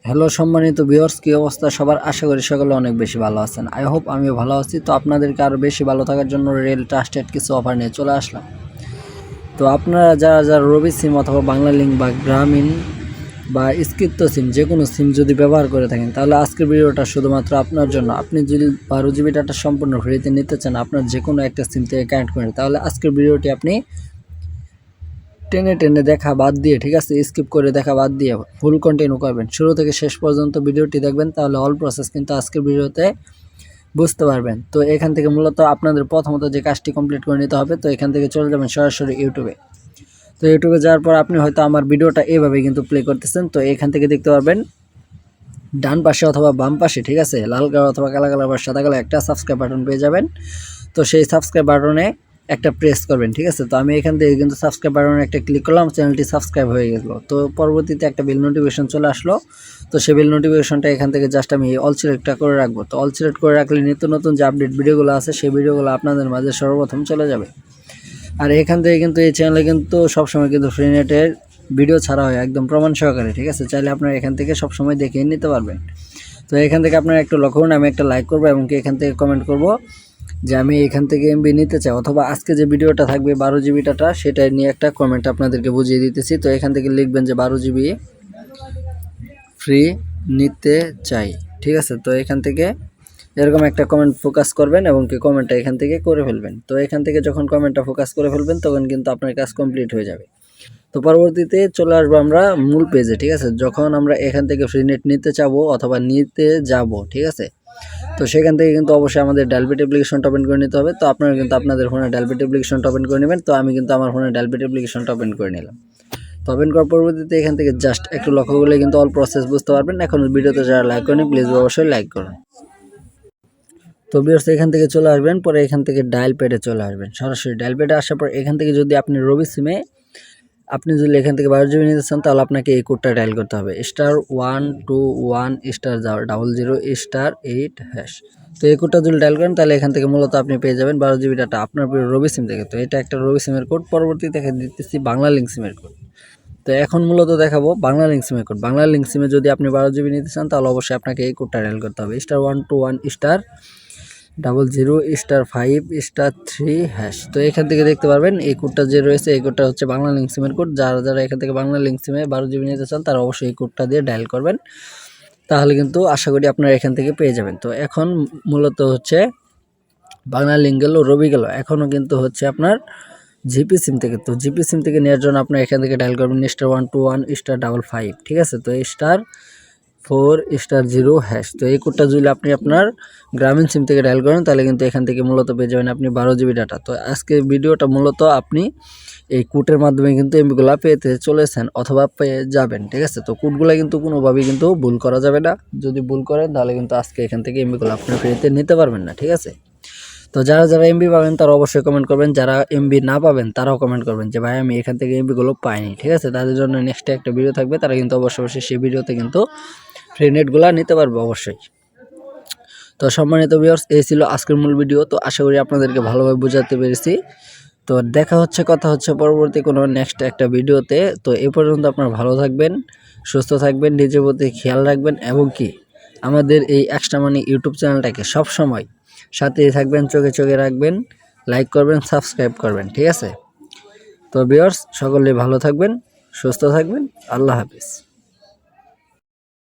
Hello সম্মানিত viewers, কি অবস্থা সবার? আশা করি সকলে অনেক বেশি ভালো আছেন। আই হোপ আমিও ভালো আছি। তো আপনাদেরকে আরও বেশি ভালো থাকার জন্য রেল ট্রাস্টেড কিছু অফার নিয়ে চলে আসলাম। তো আপনারা যারা রবি সিম অথবা বাংলা লিঙ্ক বা গ্রামীণ বা স্ক্রিপ্ট সিম যে কোনো সিম যদি ব্যবহার করে থাকেন, তাহলে আজকের ভিডিওটা শুধুমাত্র আপনার জন্য। আপনি যদি 12 জিবি ডাটা সম্পূর্ণ ফ্রিতে নিতে চান আপনার যে কোনো একটা সিম থেকে কানেক্ট করেন, তাহলে আজকের ভিডিওটি আপনি টেনে দেখা বাদ দিয়ে, ঠিক আছে, স্কিপ করে দেখা বাদ দিয়ে ফুল কন্টিনিউ করবেন, শুরু থেকে শেষ পর্যন্ত ভিডিওটি দেখবেন, তাহলে অল প্রসেস কিন্তু আজকের ভিডিওতে বুঝতে পারবেন। তো এখান থেকে মূলত আপনাদের প্রথমত যে কাজটি কমপ্লিট করে নিতে হবে, তো এখান থেকে চলে যাবেন সরাসরি ইউটিউবে। তো ইউটিউবে যাওয়ার পর আপনি হয়তো আমার ভিডিওটা এভাবে কিন্তু প্লে করতেছেন। তো এখান থেকে দেখতে পারবেন ডান পাশে অথবা বাম পাশে, ঠিক আছে, লাল কালার অথবা কালা কালার বা সাদা কালার একটা সাবস্ক্রাইব বাটন পেয়ে যাবেন। তো সেই সাবস্ক্রাইব বাটনে একটা প্রেস করবেন, ঠিক আছে। তো আমি এখান থেকে কিন্তু সাবস্ক্রাইব বাটনে একটা ক্লিক করলাম, চ্যানেলটি সাবস্ক্রাইব হয়ে গেল। তো পরবর্তীতে একটা বেল নোটিফিকেশন চলে আসলো। তো সেই বেল নোটিফিকেশনটা এখান থেকে জাস্ট আমি অল সিলেক্টটা করে রাখবো। তো অল সিলেক্ট করে রাখলে নিত্য নতুন যে আপডেট ভিডিওগুলো আছে সেই ভিডিওগুলো আপনাদের মাঝে সর্বপ্রথম চলে যাবে। আর এখান থেকে কিন্তু এই চ্যানেলে কিন্তু সবসময় কিন্তু ফ্রি নেটের ভিডিও ছাড়া হয় একদম প্রমাণ সহকারে, ঠিক আছে। চাইলে আপনারা এখান থেকে সবসময় দেখে নিতে পারবেন। তো এখান থেকে আপনারা একটু লক্ষ্য করুন, আমি একটা লাইক করবো এবং কি এখান থেকে কমেন্ট করব যে আমি এখান থেকে এমবি নিতে চাই, অথবা আজকে যে ভিডিওটা থাকবে 12 জিবি ডাটা সেটা নিয়ে একটা কমেন্ট আপনাদেরকে বুঝিয়ে দিতেছি। তো এখান থেকে লিখবেন যে 12 জিবি ফ্রি নিতে চাই, ঠিক আছে। তো এখান থেকে এরকম একটা কমেন্ট ফোকাস করবেন এবং কি কমেন্টটা এখান থেকে করে ফেলবেন। তো এখান থেকে যখন কমেন্টটা ফোকাস করে ফেলবেন তখন কিন্তু আপনার কাজ কমপ্লিট হয়ে যাবে। তো পরবর্তীতে চলে আসবো আমরা মূল পেজে, ঠিক আছে। যখন আমরা এখান থেকে ফ্রি নেট নিতে চাবো অথবা নিতে যাব, ঠিক আছে, তো সেখান থেকে কিন্তু অবশ্যই আমাদের ডায়ালবিট অ্যাপ্লিকেশনটা ওপেন করে নিতে হবে। তো আপনারা কিন্তু আপনাদের ফোনে ডায়ালবিট অ্যাপ্লিকেশনটা ওপেন করে নেবেন। তো আমি কিন্তু আমার ফোনে ডায়ালবিট অ্যাপ্লিকেশনটা ওপেন করে নিলাম। তো ওপেন করার পরবর্তীতে এখান থেকে জাস্ট একটু লক্ষ্য করলে কিন্তু অল প্রসেস বুঝতে পারবেন। এখন ভিডিওতে যারা লাইক করেন প্লিজ অবশ্যই লাইক করুন। তো ভিউয়ার্স এখান থেকে চলে আসবেন, পরে এখান থেকে ডায়াল প্যাডে চলে আসবেন। সরাসরি ডায়াল প্যাডে আসার পর এখান থেকে যদি আপনি রবি সিমে আপনি যদি এখান থেকে 12 জিবি নিতে চান, তাহলে আপনাকে এই কোডটা ডায়াল করতে হবে, *121*0*8#। তো এই কোডটা যদি ডায়াল করেন তাহলে এখান থেকে মূলত আপনি পেয়ে যাবেন 12 জিবি ডাটা আপনার রবি সিম থেকে। তো এটা একটা রবি সিমের কোড। পরবর্তীতে দেখে দিতেছি বাংলা লিঙ্ক সিমের কোড। তো এখন মূলত দেখাবো বাংলা লিঙ্ক সিমের কোড। বাংলা লিঙ্ক সিমে যদি আপনি 12 জিবি নিতে চান তাহলে অবশ্যই আপনাকে এই কোডটা ডায়াল করতে হবে, *121*00*5*3#। তো এখান থেকে দেখতে পারবেন এই কোডটা যে রয়েছে এই কোডটা হচ্ছে বাংলা লিঙ্ক সিমের কোড। যারা এখান থেকে বাংলা লিঙ্ক সিমে 12 জিবি নিতে চান তারা অবশ্যই এই কোডটা দিয়ে ডায়াল করবেন, তাহলে কিন্তু আশা করি আপনারা এখান থেকে পেয়ে যাবেন। তো এখন মূলত হচ্ছে বাংলা লিঙ্ক গেল, রবি গেল, এখনও কিন্তু হচ্ছে আপনার জিপি সিম থেকে। তো জিপি সিম থেকে নেওয়ার জন্য আপনার এখান থেকে ডায়াল করবেন *121*55, ঠিক আছে। তো *4*0#। তো এই কোডটা যদি আপনি আপনার গ্রামীণ সিম থেকে ডায়াল করেন তাহলে কিন্তু এখান থেকে মূলত পেয়ে যাবেন আপনি 12 জিবি ডাটা। তো আজকে ভিডিওটা মূলত আপনি এই কোডের মাধ্যমে কিন্তু এমবিগুলো পেতে চলেছেন অথবা পেয়ে যাবেন, ঠিক আছে। তো কোডগুলো কিন্তু কোনোভাবেই কিন্তু ভুল করা যাবে না। যদি ভুল করেন তাহলে কিন্তু আজকে এখান থেকে এমবিগুলো আপনি ফ্রিতে নিতে পারবেন না, ঠিক আছে। তো যারা এমবি পাবেন তারা অবশ্যই কমেন্ট করবেন, যারা এমবি না পাবেন তারাও কমেন্ট করবেন যে ভাই আমি এখান থেকে এমবিগুলো পাইনি, ঠিক আছে। তাদের জন্য নেক্সট একটা ভিডিও থাকবে, তারা কিন্তু অবশ্যই সেই ভিডিওতে কিন্তু ফ্রি নেটগুলো নিতে পারবে অবশ্যই। তো সম্মানিত ভিউয়ার্স, এই ছিল আজকের মূল ভিডিও। তো আশা করি আপনাদেরকে ভালোভাবে বোঝাতে পেরেছি। তো কথা হচ্ছে পরবর্তী কোনো নেক্সট একটা ভিডিওতে। তো এই পর্যন্ত আপনারা ভালো থাকবেন, সুস্থ থাকবেন, নিজের প্রতি খেয়াল রাখবেন এবং কি আমাদের এই এক্সট্রা মানি ইউটিউব চ্যানেলটাকে সবসময় সাথেই থাকবেন, চোখে রাখবেন, লাইক করবেন, সাবস্ক্রাইব করবেন, ঠিক আছে। তো ভিউয়ার্স সকলে ভালো থাকবেন, সুস্থ থাকবেন, আল্লাহ হাফিজ।